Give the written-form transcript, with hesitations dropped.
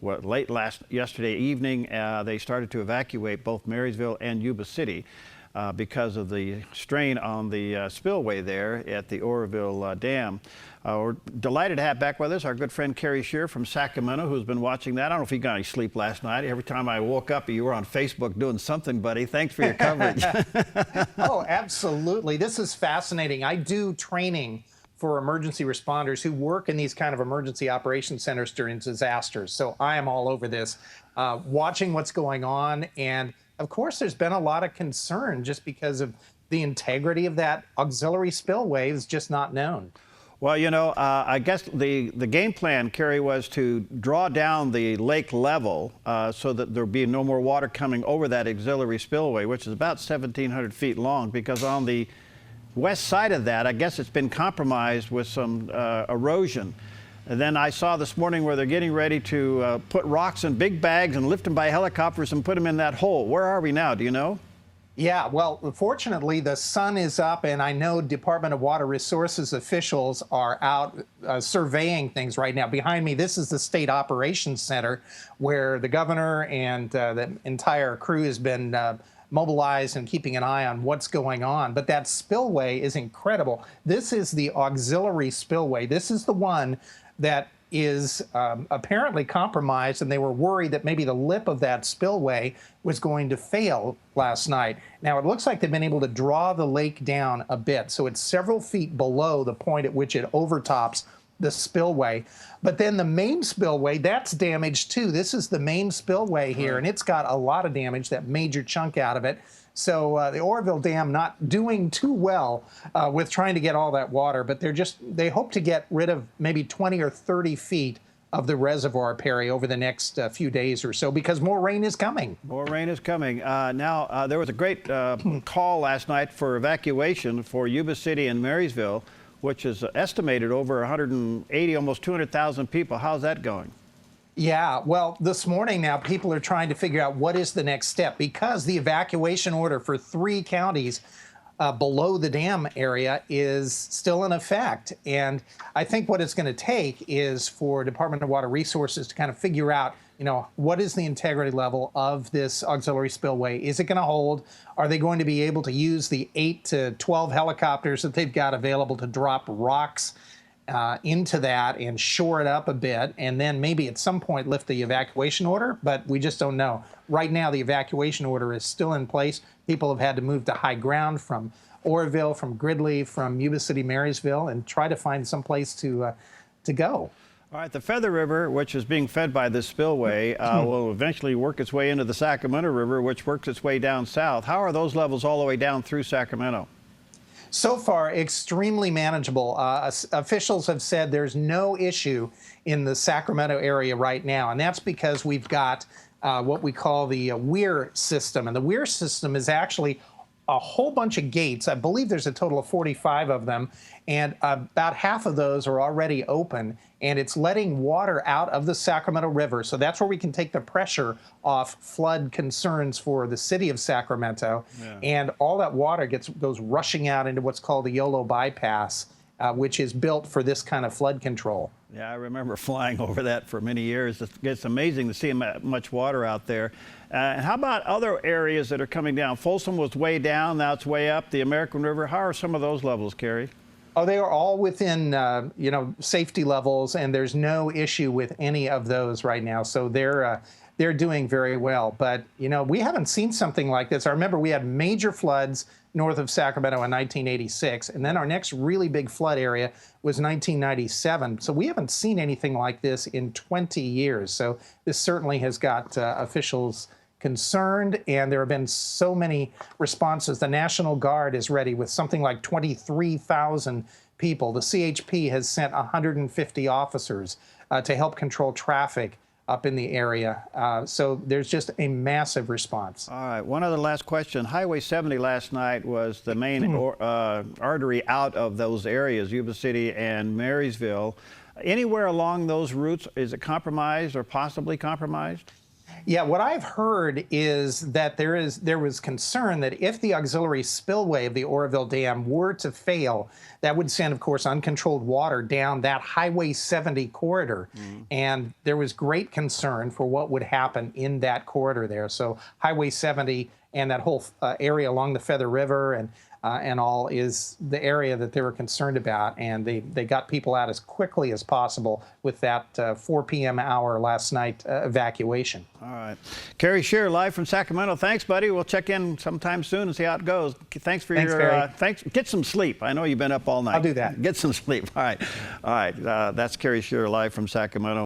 yesterday evening, they started to evacuate both Marysville and Yuba City because of the strain on the spillway there at the Oroville Dam. We're delighted to have back with us our good friend Kerry Shearer from Sacramento, who's been watching that. I don't know if you got any sleep last night. Every time I woke up, you were on Facebook doing something, buddy. Thanks for your coverage. Oh, absolutely. This is fascinating. I do training for emergency responders who work in these kind of emergency operation centers during disasters. So I am all over this, watching what's going on. And of course, there's been a lot of concern just because of the integrity of that auxiliary spillway is just not known. Well, you know, I guess the game plan, Kerry, was to draw down the lake level so that there'd be no more water coming over that auxiliary spillway, which is about 1,700 feet long, because on the west side of that, I guess it's been compromised with some erosion. And then I saw this morning where they're getting ready to put rocks in big bags and lift them by helicopters and put them in that hole. Where are we now? Do you know? Yeah, well, fortunately, the sun is up, and I know Department of Water Resources officials are out surveying things right now. Behind me, this is the State Operations Center, where the governor and the entire crew has been mobilized and keeping an eye on what's going on. But that spillway is incredible. This is the auxiliary spillway. This is the one that is apparently compromised, and they were worried that maybe the lip of that spillway was going to fail last night. Now, it looks like they've been able to draw the lake down a bit, so it's several feet below the point at which it overtops the spillway. But then the main spillway, that's damaged too. This is the main spillway here, and it's got a lot of damage, that major chunk out of it. So the Oroville Dam not doing too well with trying to get all that water, but they hope to get rid of maybe 20 or 30 feet of the reservoir, Perry, over the next few days or so, because more rain is coming. More rain is coming. Now, there was a great call last night for evacuation for Yuba City and Marysville, which is estimated over 180, almost 200,000 people. How's that going? Yeah, well, this morning now, people are trying to figure out what is the next step, because the evacuation order for 3 counties below the dam area is still in effect. And I think what it's going to take is for Department of Water Resources to kind of figure out, you know, what is the integrity level of this auxiliary spillway? Is it going to hold? Are they going to be able to use the 8 to 12 helicopters that they've got available to drop rocks into that and shore it up a bit, and then maybe at some point lift the evacuation order? But we just don't know. Right now, the evacuation order is still in place. People have had to move to high ground from Oroville, from Gridley, from Yuba City, Marysville, and try to find some place to go. All right, the Feather River, which is being fed by this spillway, will eventually work its way into the Sacramento River, which works its way down south. How are those levels all the way down through Sacramento? So far, extremely manageable. Officials have said there's no issue in the Sacramento area right now, and that's because we've got what we call the Weir system. And the Weir system is actually a whole bunch of gates. I believe there's a total of 45 of them, and about half of those are already open, and it's letting water out of the Sacramento River. So that's where we can take the pressure off flood concerns for the city of Sacramento. Yeah. And all that water goes rushing out into what's called the YOLO bypass, which is built for this kind of flood control. Yeah, I remember flying over that for many years. It's amazing to see much water out there. And how about other areas that are coming down? Folsom was way down, now it's way up. The American River, how are some of those levels, Kerry? Oh, they are all within, you know, safety levels, and there's no issue with any of those right now. So they're doing very well. But, you know, we haven't seen something like this. I remember we had major floods north of Sacramento in 1986, and then our next really big flood area was 1997. So we haven't seen anything like this in 20 years. So this certainly has got officials concerned, and there have been so many responses. The National Guard is ready with something like 23,000 people. The CHP has sent 150 officers to help control traffic up in the area. So there's just a massive response. All right, one other last question. Highway 70 last night was the main artery out of those areas, Yuba City and Marysville. Anywhere along those routes, is it compromised or possibly compromised? Yeah, what I've heard is that there was concern that if the auxiliary spillway of the Oroville Dam were to fail, that would send, of course, uncontrolled water down that Highway 70 corridor. And there was great concern for what would happen in that corridor there. So Highway 70 and that whole area along the Feather River and all is the area that they were concerned about, and they got people out as quickly as possible with that 4 p.m. hour last night evacuation. All right. Kerry Shearer, live from Sacramento. Thanks, buddy. We'll check in sometime soon and see how it goes. Thanks for thanks. Get some sleep. I know you've been up all night. I'll do that. Get some sleep. All right. All right. That's Kerry Shearer, live from Sacramento.